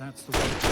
That's the way.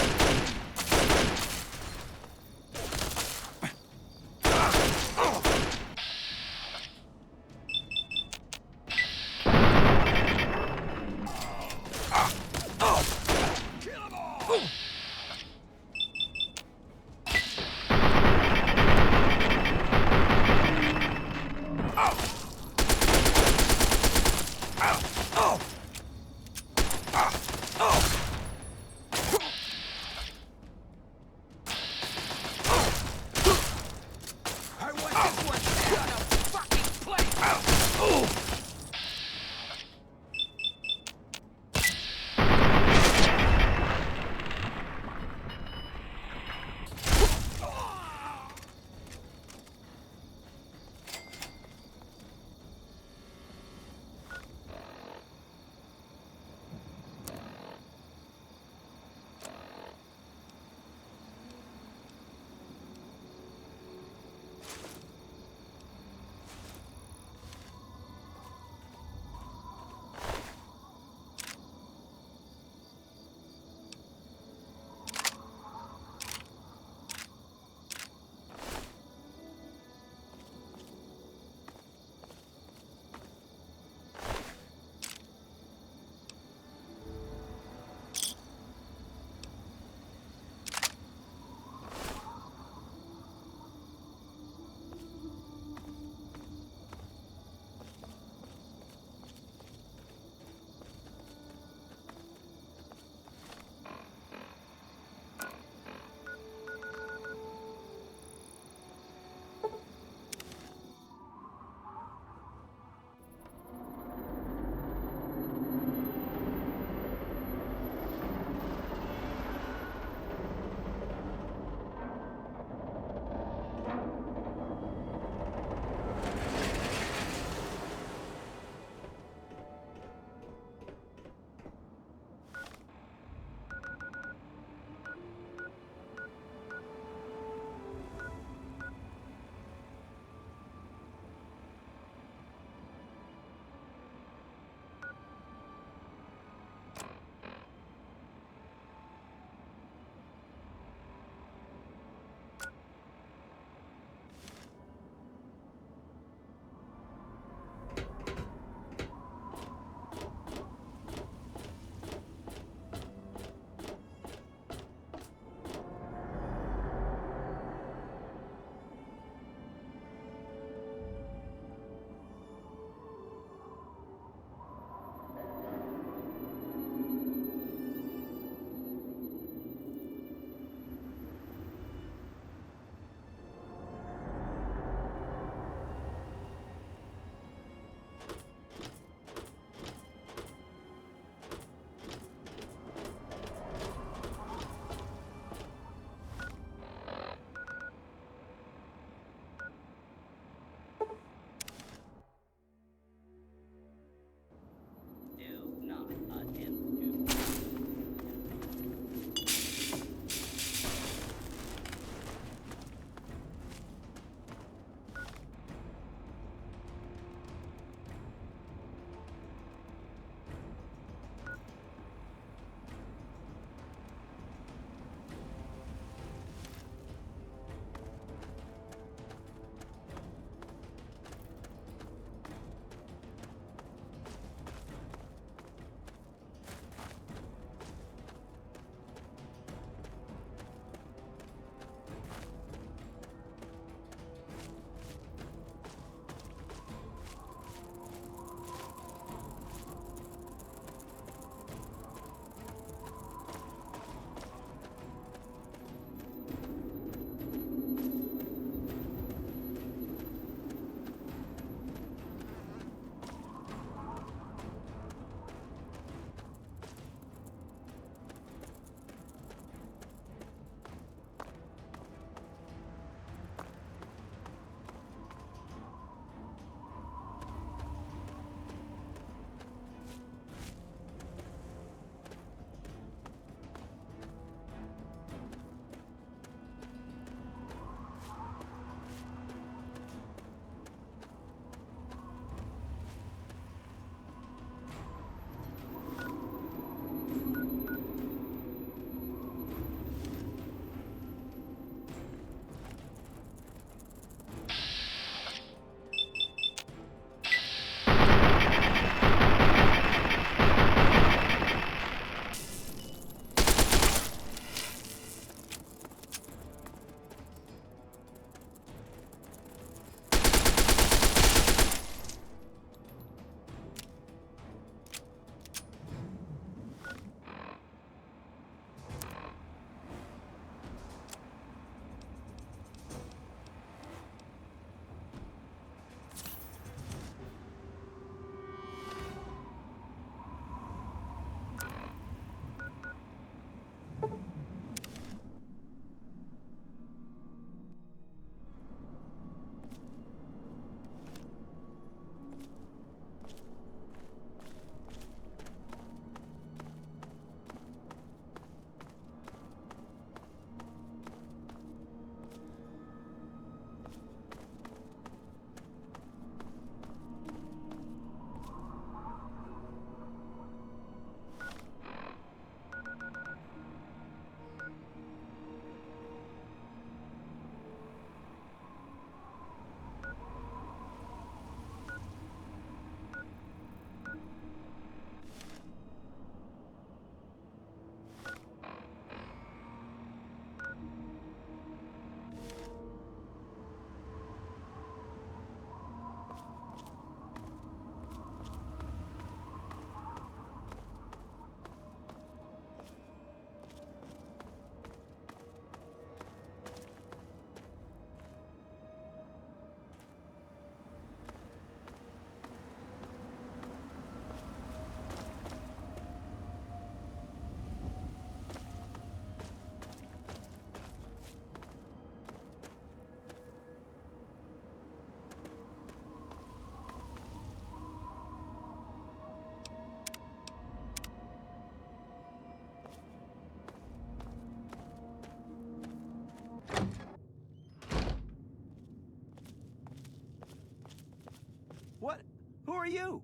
What? Who are you?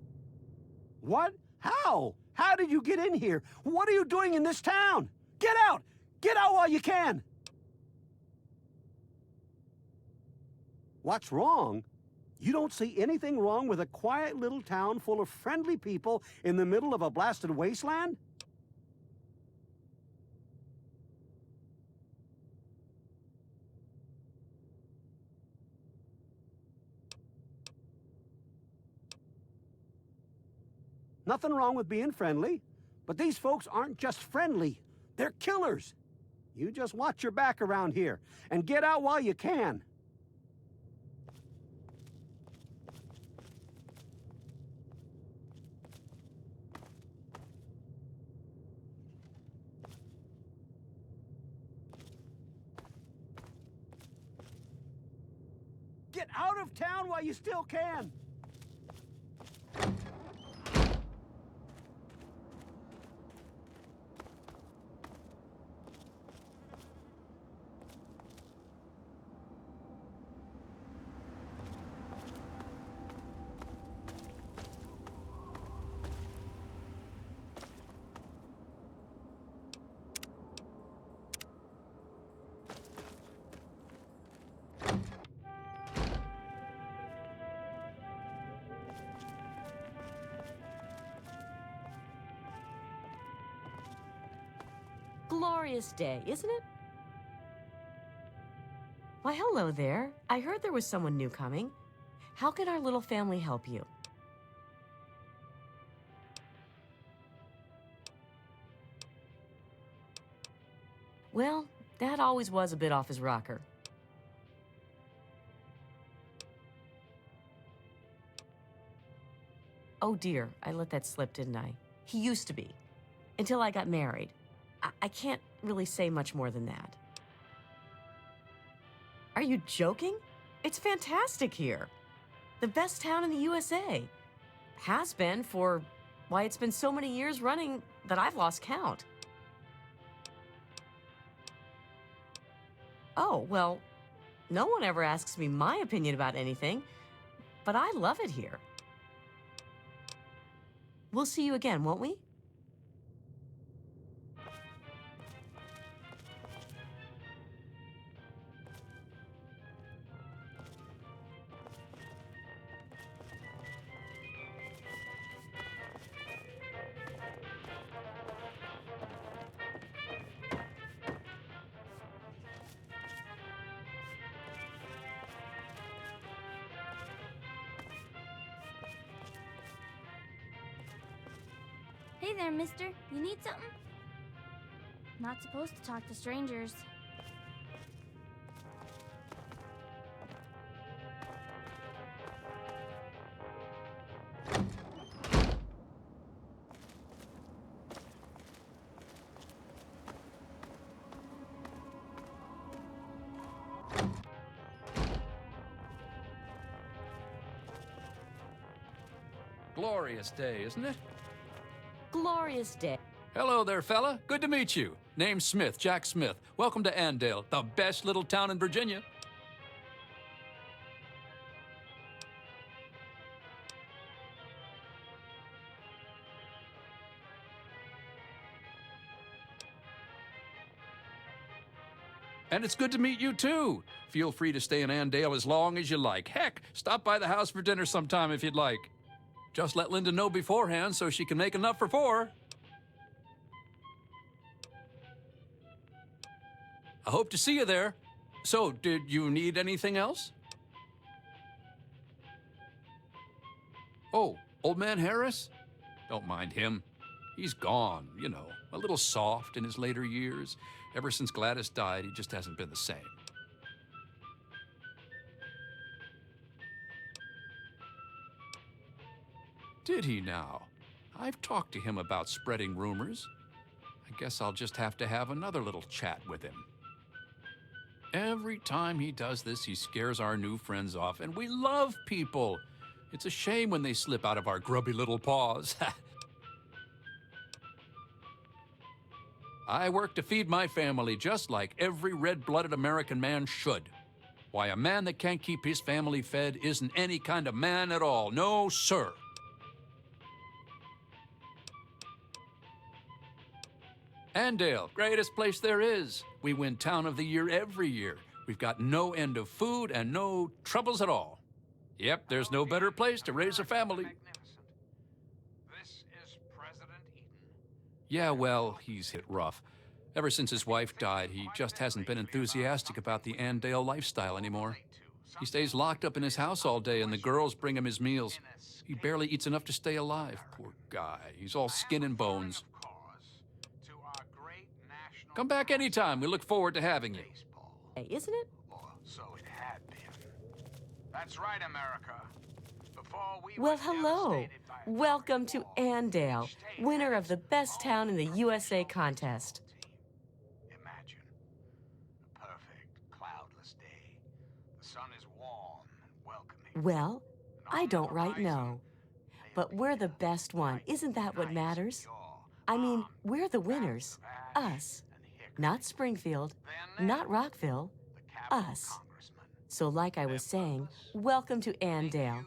What? How? How did you get in here? What are you doing in this town? Get out! Get out while you can! What's wrong? You don't see anything wrong with a quiet little town full of friendly people in the middle of a blasted wasteland? Nothing wrong with being friendly, but these folks aren't just friendly, they're killers. You just watch your back around here and get out while you can. Get out of town while you still can. Glorious day, isn't it? Why, hello there. I heard there was someone new coming. How can our little family help you? Well, Dad always was a bit off his rocker. Oh dear, I let that slip, didn't I? He used to be. Until I got married. I can't really say much more than that. Are you joking? It's fantastic here. The best town in the USA. Has been for, why, it's been so many years running that I've lost count. Oh, well, no one ever asks me my opinion about anything, but I love it here. We'll see you again, won't we? Hey there, mister. You need something? Not supposed to talk to strangers. Glorious day, isn't it? Glorious day. Hello there, fella. Good to meet you. Name's Smith, Jack Smith. Welcome to Andale, the best little town in Virginia. And it's good to meet you, too. Feel free to stay in Andale as long as you like. Heck, stop by the house for dinner sometime if you'd like. Just let Linda know beforehand so she can make enough for 4. I hope to see you there. So, did you need anything else? Oh, old man Harris? Don't mind him. He's gone, you know, a little soft in his later years. Ever since Gladys died, he just hasn't been the same. Did he now? I've talked to him about spreading rumors. I guess I'll just have to have another little chat with him. Every time he does this, he scares our new friends off, and we love people. It's a shame when they slip out of our grubby little paws. I work to feed my family just like every red-blooded American man should. Why, a man that can't keep his family fed isn't any kind of man at all. No, sir. Andale, greatest place there is. We win Town of the Year every year. We've got no end of food and no troubles at all. Yep, there's no better place to raise a family. This is President Eden. Yeah, well, he's hit rough. Ever since his wife died, he just hasn't been enthusiastic about the Andale lifestyle anymore. He stays locked up in his house all day, and the girls bring him his meals. He barely eats enough to stay alive. Poor guy. He's all skin and bones. Come back anytime. We look forward to having you. Hey, isn't it? Or so it had been. That's right, America. Before we Well, were hello. devastated by a Welcome to war, Andale, each state winner has of the best its town in the own USA national contest. football team. Imagine a perfect, cloudless day. The sun is warm and welcoming. Well, And I on the don't right horizon, know. But they we're the appear best one. bright Isn't that what knights matters? of yore, I mean, armed we're the with winners. axes of ash Us. and hickory. Not Springfield, Then not Rockville, the capital us. congressman. So like I was saying, welcome to Thank Andale. you,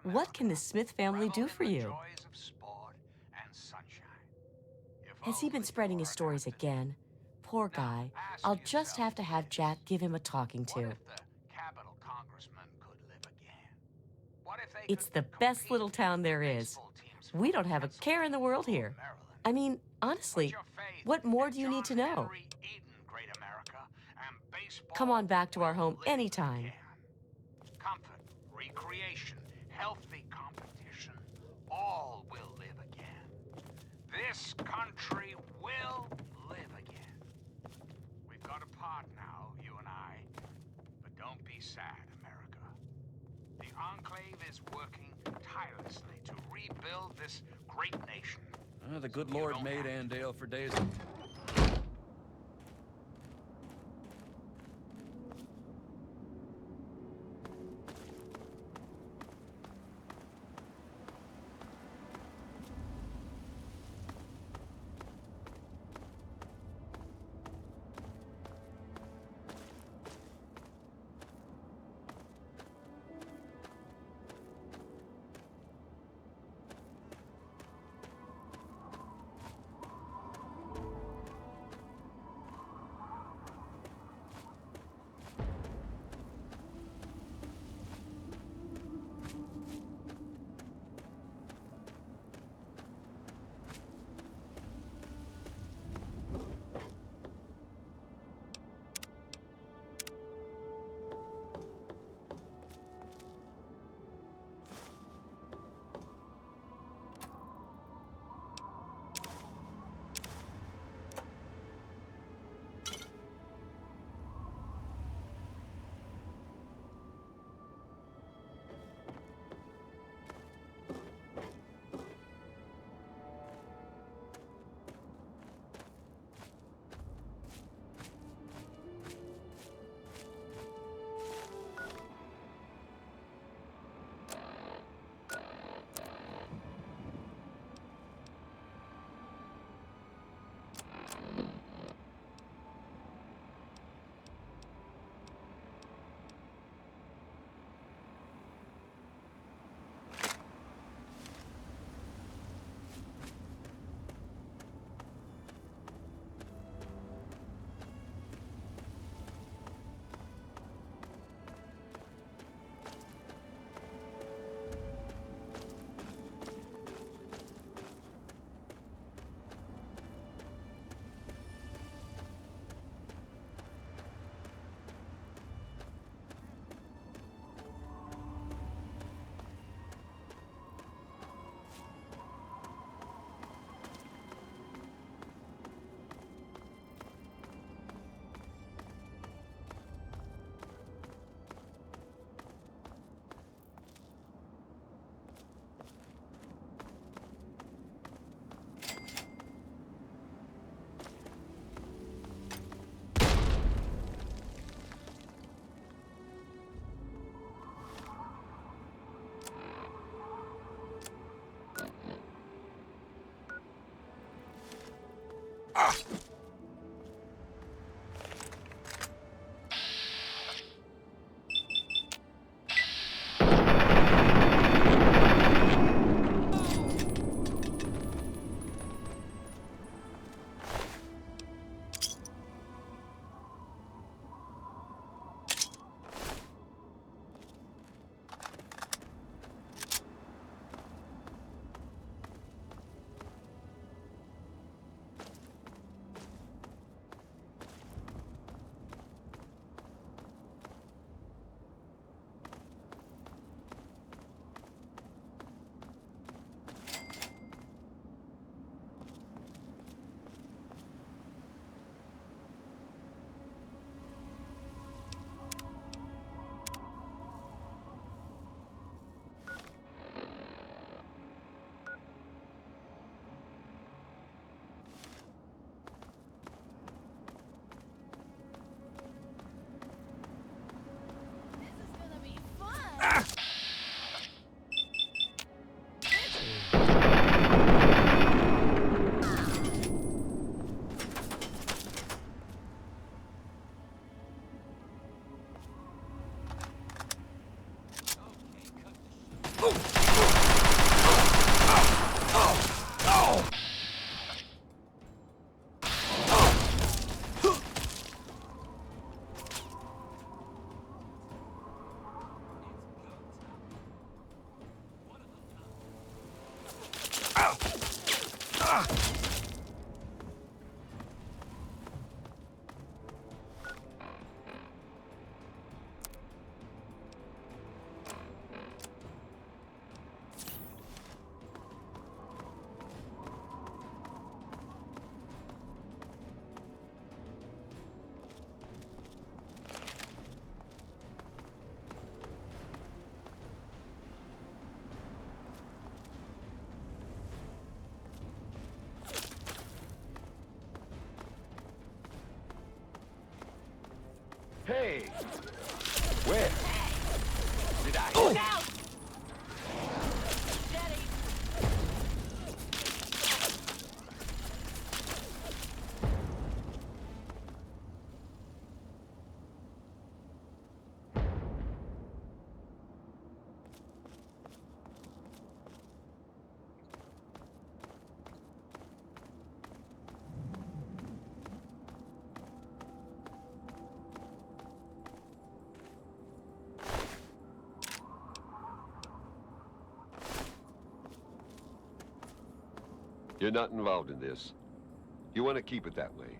dear What can the America. Smith family do Revel for in the you? joys of sport and sunshine. If Has he been only spreading for his an stories afternoon. again? Poor Now, guy. ask I'll just yourself have to have this. Jack give him a talking What to. if the capital congressman could live again? What if they It's could the best compete little town with there is. baseball teams We from don't have a care in the world Pennsylvania here. or Maryland? I mean, Put honestly, your faith what more in do you need to John know? Henry Eden, great America, and baseball Come on back to our will home live anytime. again. Comfort, recreation, healthy competition, all will live again. This country will live again. We've got a part now, you and I. But don't be sad, America. The Enclave is working tirelessly to rebuild this great nation. The good You Lord don't made have to. Andale for days. Hey! Where? Did I? Look out! You're not involved in this. You want to keep it that way.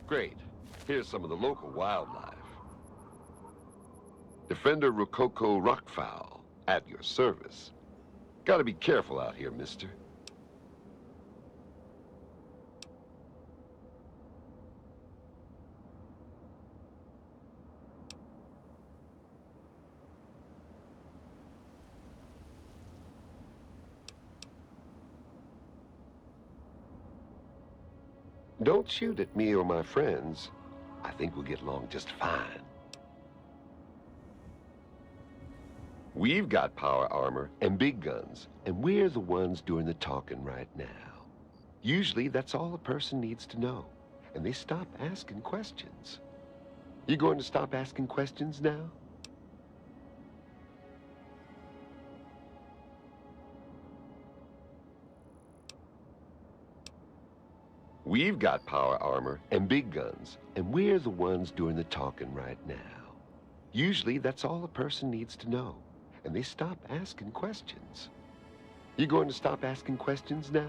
Great. Here's some of the local wildlife. Defender Rococo rockfowl, at your service. Gotta be careful out here, mister. Don't shoot at me or my friends. I think we'll get along just fine. We've got power armor and big guns, and we're the ones doing the talking right now. Usually, that's all a person needs to know, and they stop asking questions. You going to stop asking questions now? We've got power armor and big guns, and we're the ones doing the talking right now. Usually, that's all a person needs to know, and they stop asking questions. You going to stop asking questions now?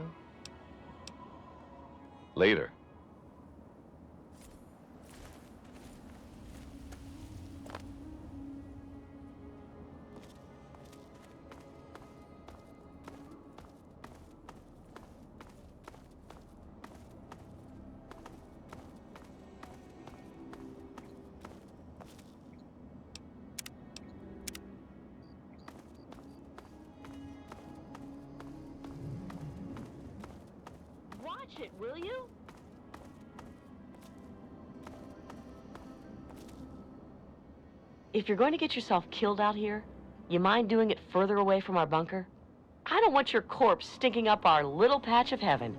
Later. Watch it, will you? If you're going to get yourself killed out here, you mind doing it further away from our bunker? I don't want your corpse stinking up our little patch of heaven.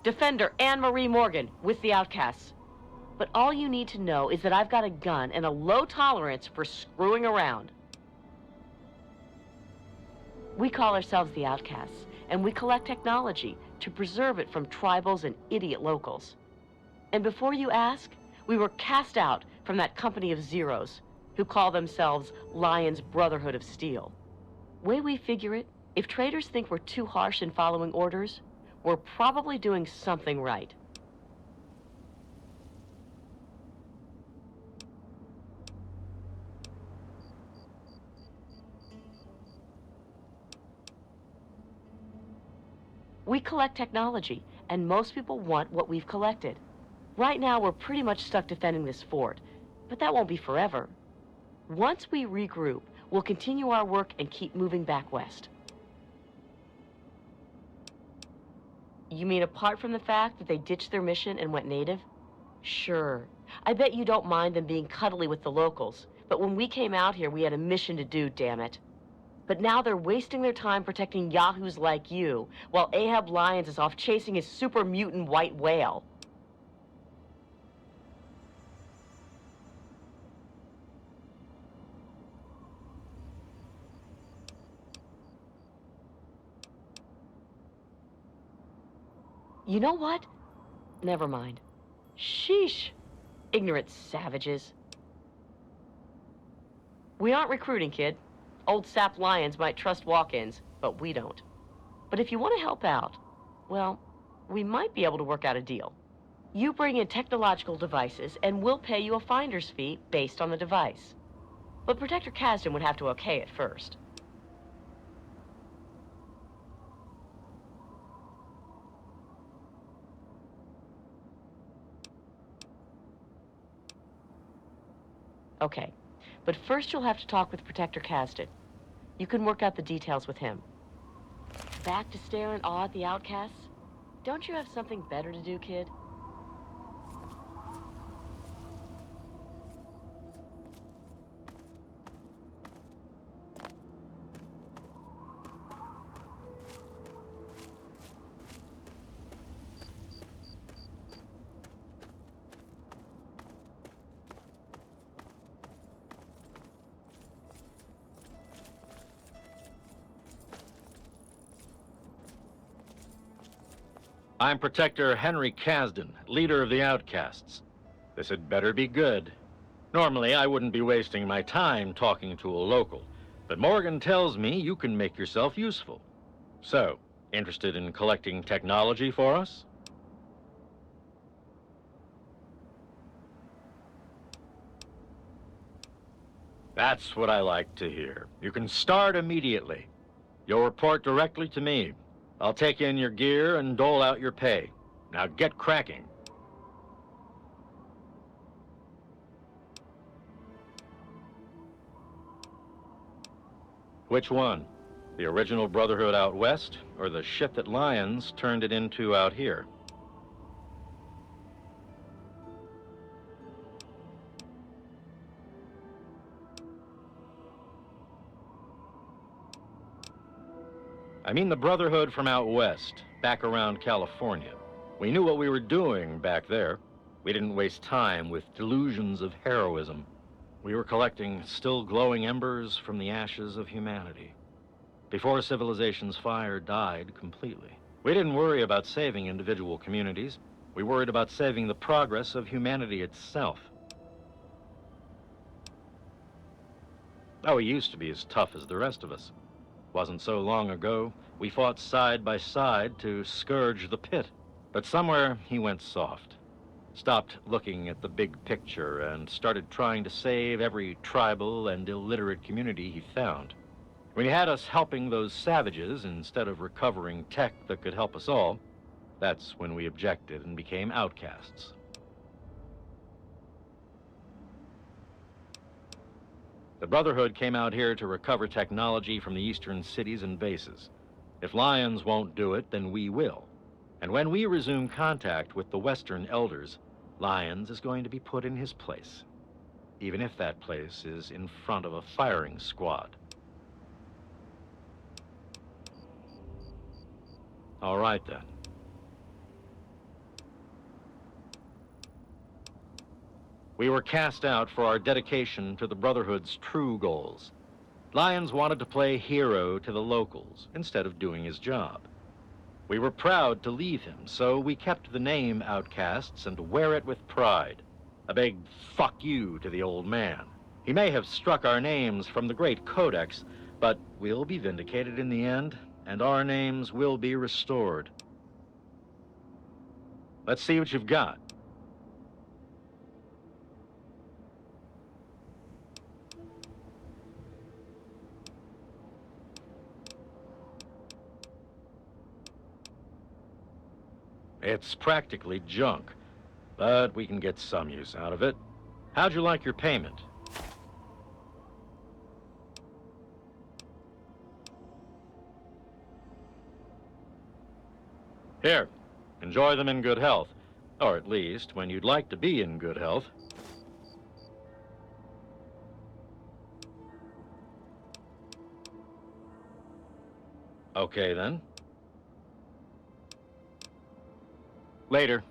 Defender Anne-Marie Morgan with the Outcasts. But all you need to know is that I've got a gun and a low tolerance for screwing around. We call ourselves the Outcasts, and we collect technology to preserve it from tribals and idiot locals. And before you ask, we were cast out from that company of zeros who call themselves Lion's Brotherhood of Steel. Way we figure it, if traders think we're too harsh in following orders, we're probably doing something right. We collect technology, and most people want what we've collected. Right now, we're pretty much stuck defending this fort, but that won't be forever. Once we regroup, we'll continue our work and keep moving back west. You mean apart from the fact that they ditched their mission and went native? Sure. I bet you don't mind them being cuddly with the locals, but when we came out here, we had a mission to do, damn it. But now they're wasting their time protecting yahoos like you, while Ahab Lyons is off chasing his super mutant white whale. You know what? Never mind. Sheesh. Ignorant savages. We aren't recruiting, kid. Old Sap Lyons might trust walk-ins, but we don't. But if you want to help out, well, we might be able to work out a deal. You bring in technological devices, and we'll pay you a finder's fee based on the device. But Protector Kasdan would have to okay it first. Okay, but first you'll have to talk with Protector Kasdan. You can work out the details with him. Back to stare in awe at the outcasts? Don't you have something better to do, kid? I'm Protector Henry Kasdan, leader of the Outcasts. This had better be good. Normally, I wouldn't be wasting my time talking to a local, but Morgan tells me you can make yourself useful. So, interested in collecting technology for us? That's what I like to hear. You can start immediately. You'll report directly to me. I'll take in your gear and dole out your pay. Now get cracking. Which one? The original Brotherhood out west, or the shit that Lyons turned it into out here? I mean the Brotherhood from out west, back around California. We knew what we were doing back there. We didn't waste time with delusions of heroism. We were collecting still glowing embers from the ashes of humanity. Before civilization's fire died completely. We didn't worry about saving individual communities. We worried about saving the progress of humanity itself. Oh, he used to be as tough as the rest of us. Wasn't so long ago, we fought side by side to scourge the pit. But somewhere he went soft. Stopped looking at the big picture and started trying to save every tribal and illiterate community he found. When he had us helping those savages instead of recovering tech that could help us all, that's when we objected and became outcasts. The Brotherhood came out here to recover technology from the eastern cities and bases. If Lyons won't do it, then we will. And when we resume contact with the Western elders, Lyons is going to be put in his place, even if that place is in front of a firing squad. All right, then. We were cast out for our dedication to the Brotherhood's true goals. Lyons wanted to play hero to the locals instead of doing his job. We were proud to leave him, so we kept the name Outcasts and wear it with pride. A big fuck you to the old man. He may have struck our names from the Great Codex, but we'll be vindicated in the end, and our names will be restored. Let's see what you've got. It's practically junk, but we can get some use out of it. How'd you like your payment? Here, enjoy them in good health, or at least when you'd like to be in good health. Okay, then. Later.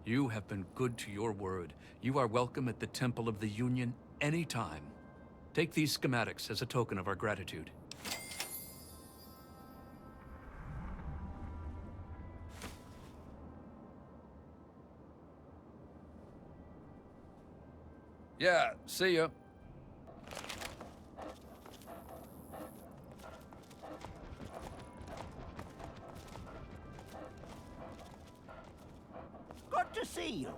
You have been good to your word. You are welcome at the Temple of the Union anytime. Take these schematics as a token of our gratitude. Yeah, see ya. Good to see you.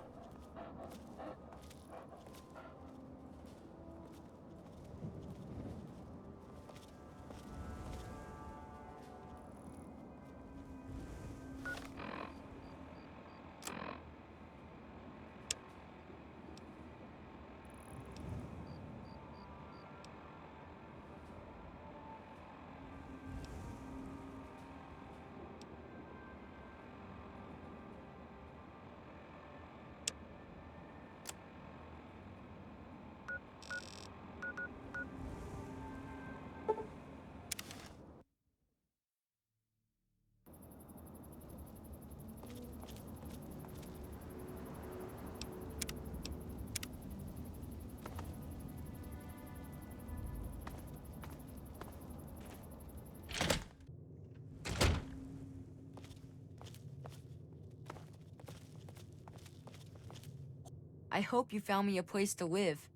I hope you found me a place to live.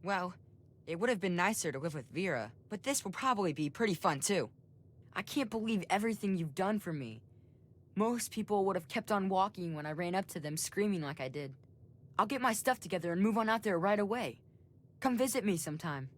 Well, it would have been nicer to live with Vera, but this will probably be pretty fun too. I can't believe everything you've done for me. Most people would have kept on walking when I ran up to them screaming like I did. I'll get my stuff together and move on out there right away. Come visit me sometime.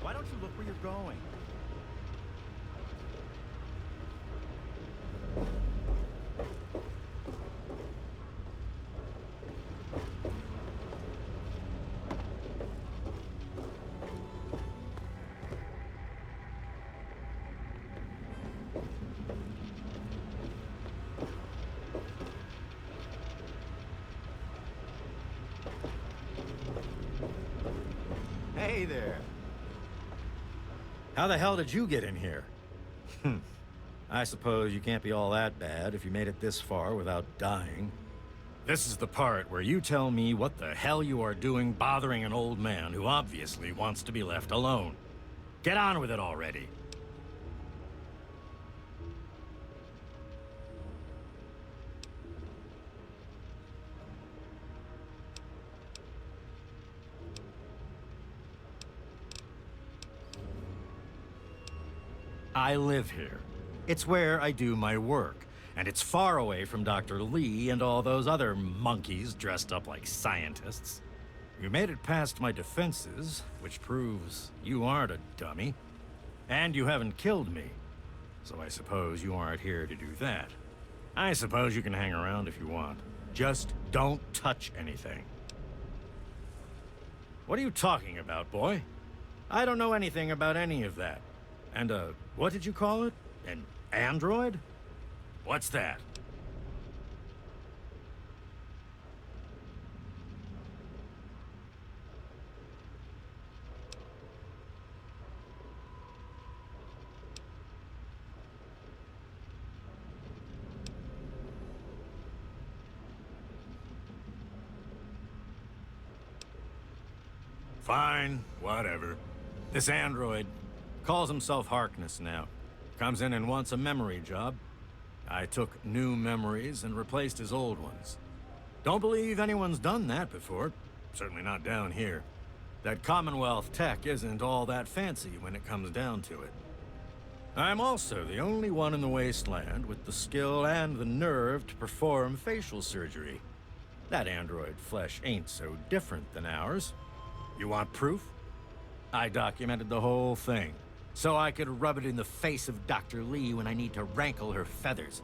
Why don't you look where you're going? Hey there. How the hell did you get in here? I suppose you can't be all that bad if you made it this far without dying. This is the part where you tell me what the hell you are doing bothering an old man who obviously wants to be left alone. Get on with it already. I live here. It's where I do my work, and it's far away from Dr. Lee and all those other monkeys dressed up like scientists. You made it past my defenses, which proves you aren't a dummy. And you haven't killed me, so I suppose you aren't here to do that. I suppose you can hang around if you want. Just don't touch anything. What are you talking about, boy? I don't know anything about any of that. And, what did you call it? An android? What's that? Fine, whatever. This android calls himself Harkness now. Comes in and wants a memory job. I took new memories and replaced his old ones. Don't believe anyone's done that before. Certainly not down here. That Commonwealth tech isn't all that fancy when it comes down to it. I'm also the only one in the wasteland with the skill and the nerve to perform facial surgery. That android flesh ain't so different than ours. You want proof? I documented the whole thing, so I could rub it in the face of Dr. Lee when I need to rankle her feathers.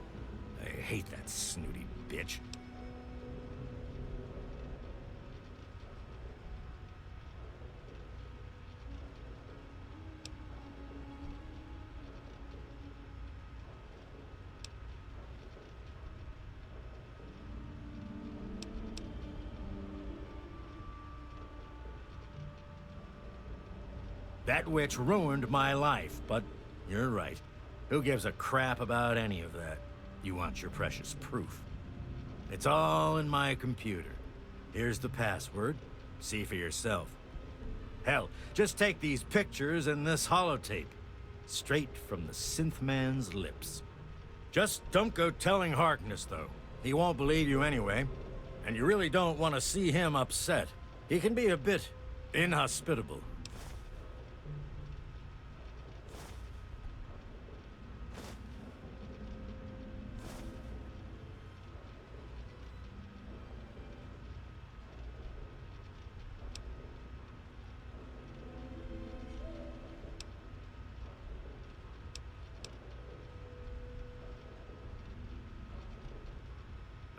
I hate that snooty bitch. That witch ruined my life, but you're right. Who gives a crap about any of that? You want your precious proof. It's all in my computer. Here's the password. See for yourself. Hell, just take these pictures and this holotape. Straight from the synth man's lips. Just don't go telling Harkness, though. He won't believe you anyway. And you really don't want to see him upset. He can be a bit inhospitable.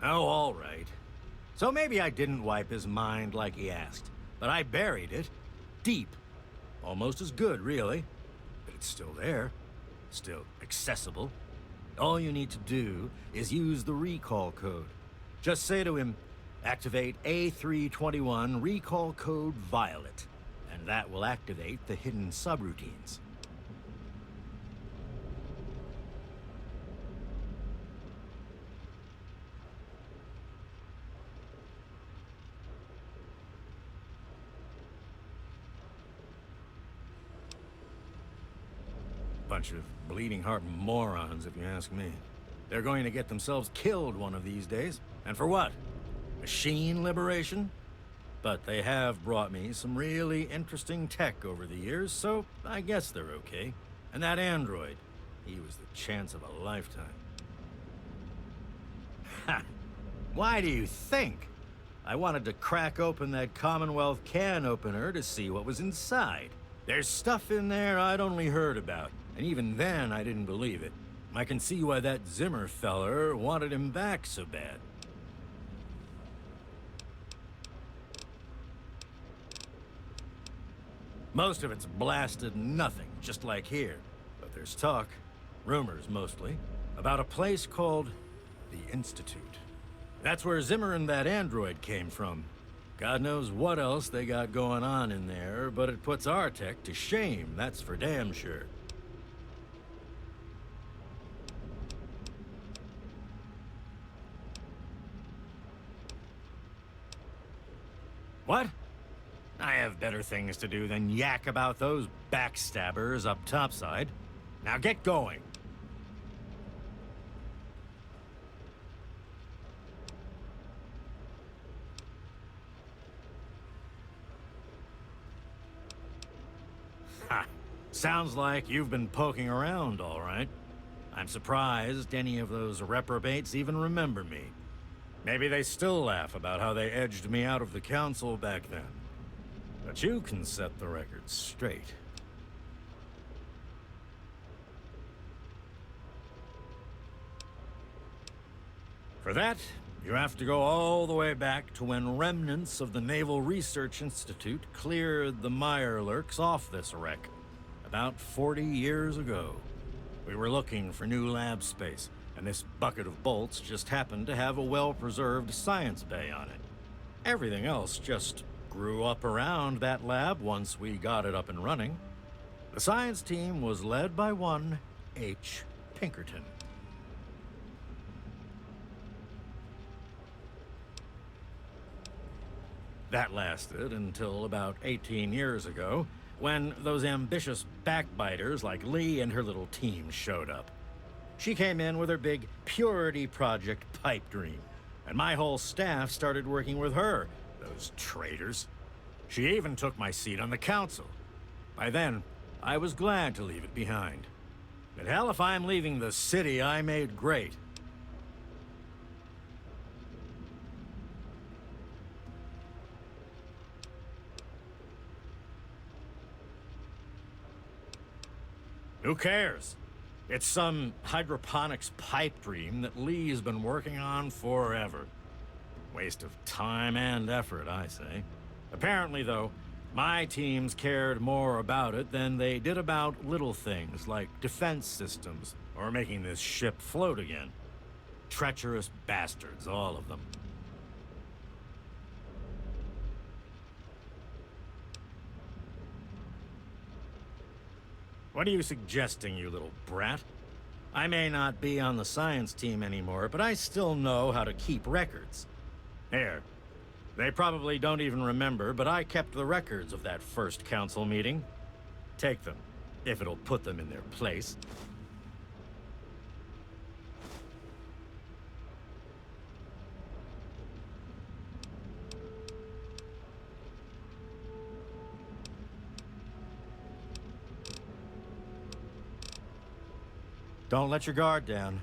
Oh, all right. So maybe I didn't wipe his mind like he asked, but I buried it deep. Almost as good, really. It's still there, still accessible. All you need to do is use the recall code. Just say to him, activate A321 recall code Violet, and that will activate the hidden subroutines. Bunch of bleeding heart morons, if you ask me. They're going to get themselves killed one of these days. And for what? Machine liberation? But they have brought me some really interesting tech over the years, so I guess they're okay. And that android, he was the chance of a lifetime. Ha! Why do you think? I wanted to crack open that Commonwealth can opener to see what was inside. There's stuff in there I'd only heard about. And even then, I didn't believe it. I can see why that Zimmer feller wanted him back so bad. Most of it's blasted nothing, just like here. But there's talk, rumors mostly, about a place called the Institute. That's where Zimmer and that android came from. God knows what else they got going on in there, but it puts our tech to shame, that's for damn sure. What? I have better things to do than yak about those backstabbers up topside. Now get going. Ha! Sounds like you've been poking around, all right. I'm surprised any of those reprobates even remember me. Maybe they still laugh about how they edged me out of the council back then. But you can set the record straight. For that, you have to go all the way back to when remnants of the Naval Research Institute cleared the Mirelurks off this wreck, about 40 years ago. We were looking for new lab space, and this bucket of bolts just happened to have a well-preserved science bay on it. Everything else just grew up around that lab once we got it up and running. The science team was led by one H. Pinkerton. That lasted until about 18 years ago, when those ambitious backbiters like Lee and her little team showed up. She came in with her big Purity Project pipe dream, and my whole staff started working with her, those traitors. She even took my seat on the council. By then, I was glad to leave it behind. But hell, if I'm leaving the city I made great. Who cares? It's some hydroponics pipe dream that Lee's been working on forever. Waste of time and effort, I say. Apparently, though, my teams cared more about it than they did about little things like defense systems or making this ship float again. Treacherous bastards, all of them. What are you suggesting, you little brat? I may not be on the science team anymore, but I still know how to keep records. Here. They probably don't even remember, but I kept the records of that first council meeting. Take them, if it'll put them in their place. Don't let your guard down.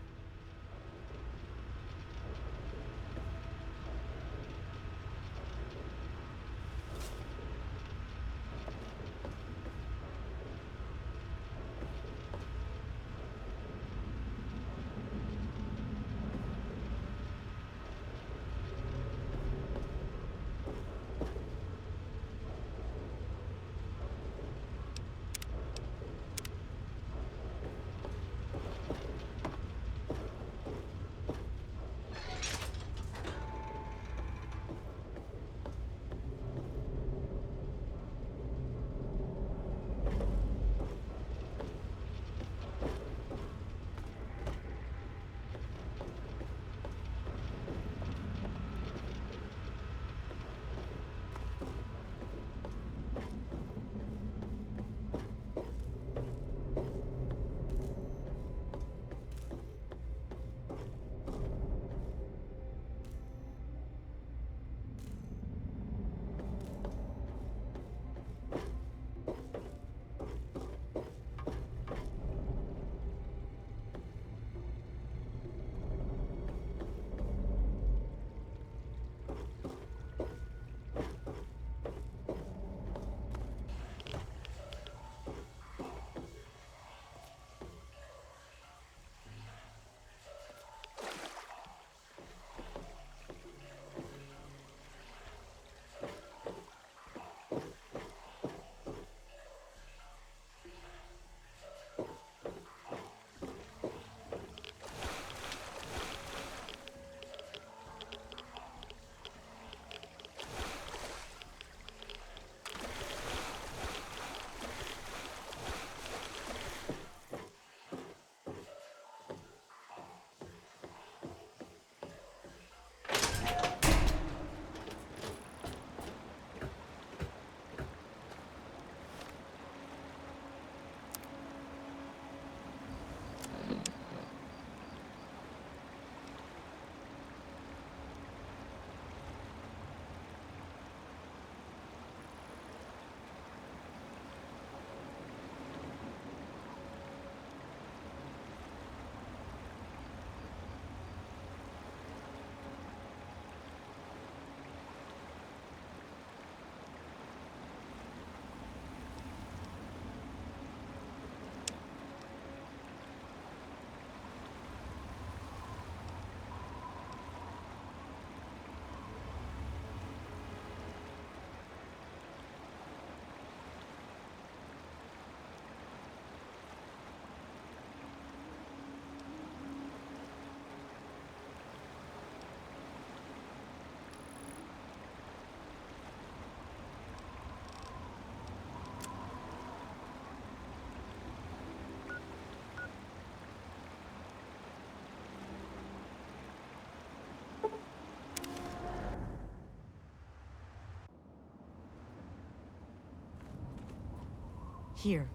Here.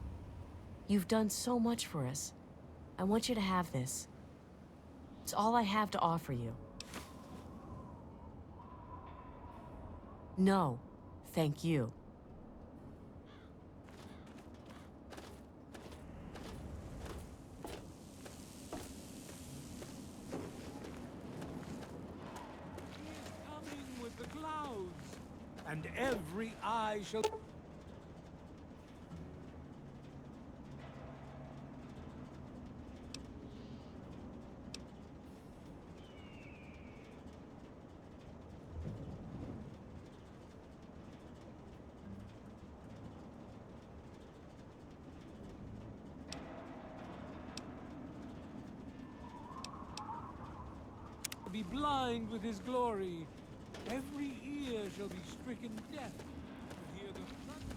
You've done so much for us. I want you to have this. It's all I have to offer you. No, thank you. Coming with the clouds, and every eye shall be blind with his glory. Every ear shall be stricken deaf to hear the thunder.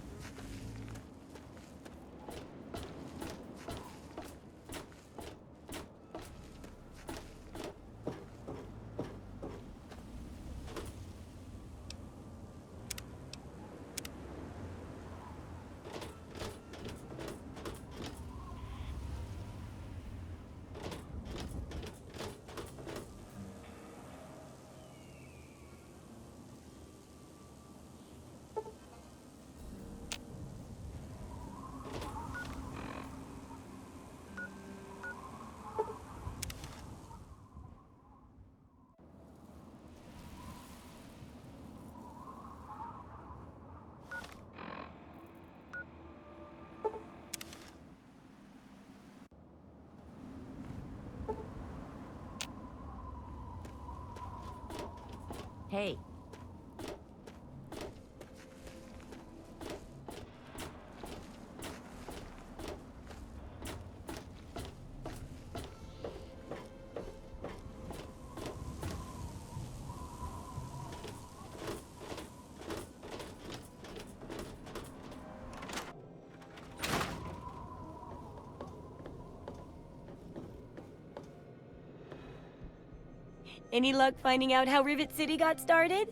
Hey. Any luck finding out how Rivet City got started?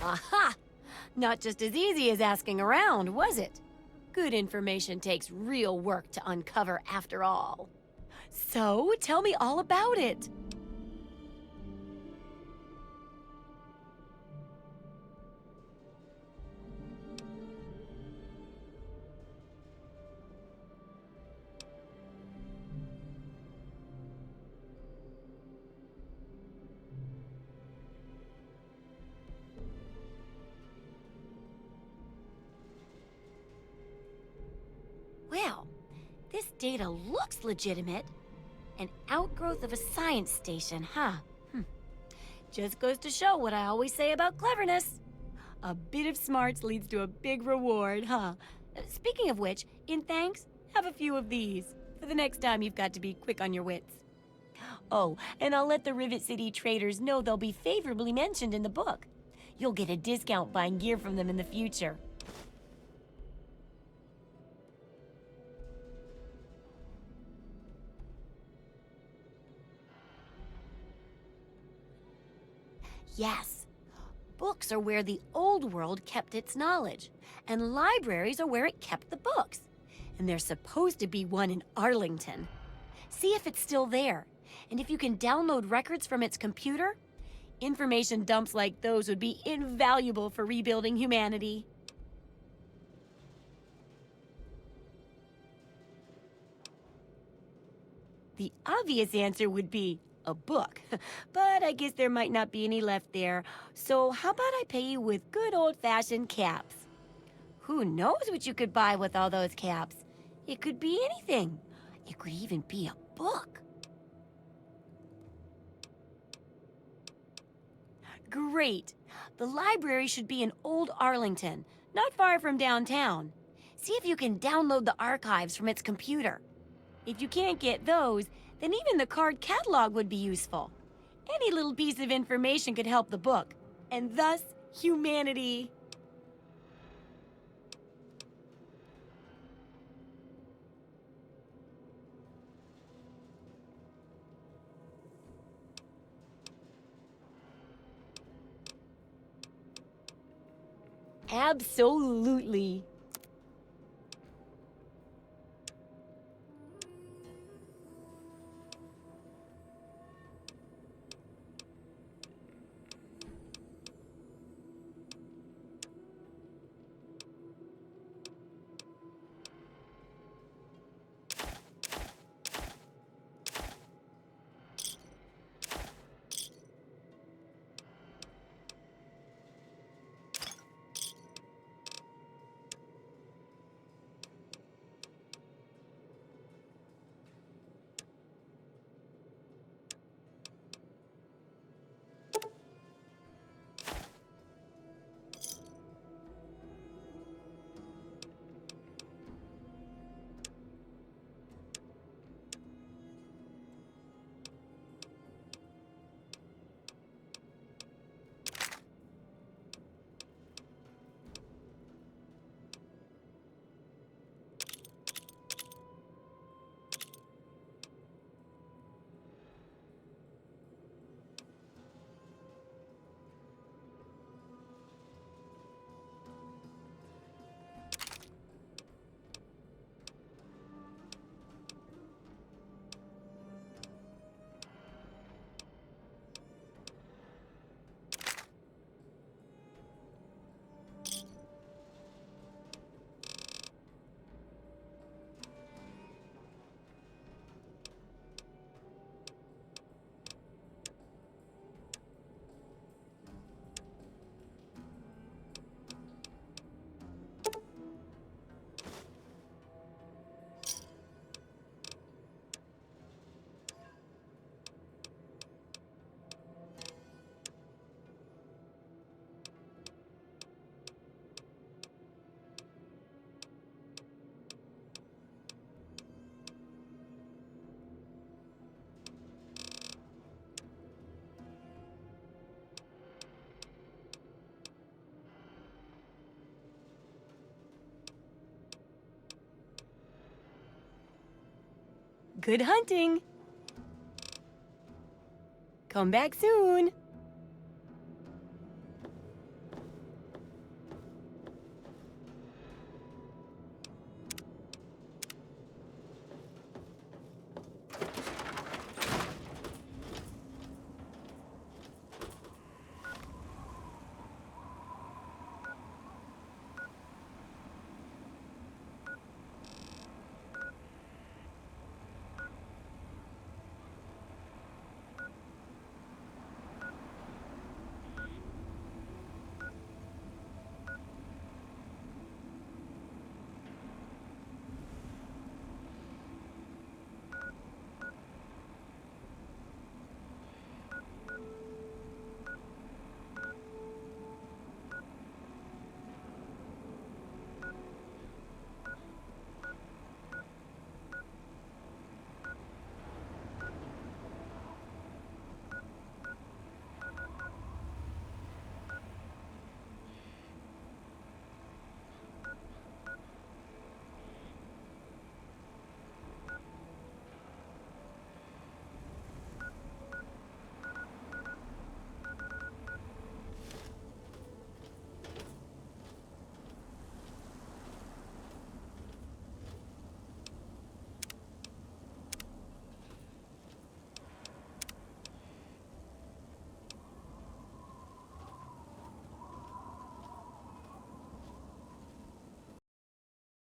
Aha! Not just as easy as asking around, was it? Good information takes real work to uncover after all. So, tell me all about it. Well, this data looks legitimate. An outgrowth of a science station, huh? Just goes to show what I always say about cleverness. A bit of smarts leads to a big reward, huh? Speaking of which, in thanks, have a few of these for the next time you've got to be quick on your wits. Oh, and I'll let the Rivet City traders know they'll be favorably mentioned in the book. You'll get a discount buying gear from them in the future. Yes, books are where the old world kept its knowledge, and libraries are where it kept the books. And there's supposed to be one in Arlington. See if it's still there, and if you can download records from its computer, information dumps like those would be invaluable for rebuilding humanity. The obvious answer would be a book, but I guess there might not be any left there. So how about I pay you with good old-fashioned caps? Who knows what you could buy with all those caps? It could be anything. It could even be a book. Great. The library should be in Old Arlington, not far from downtown. See if you can download the archives from its computer. If you can't get those, then even the card catalog would be useful. Any little piece of information could help the book, and thus humanity. Absolutely. Good hunting. Come back soon.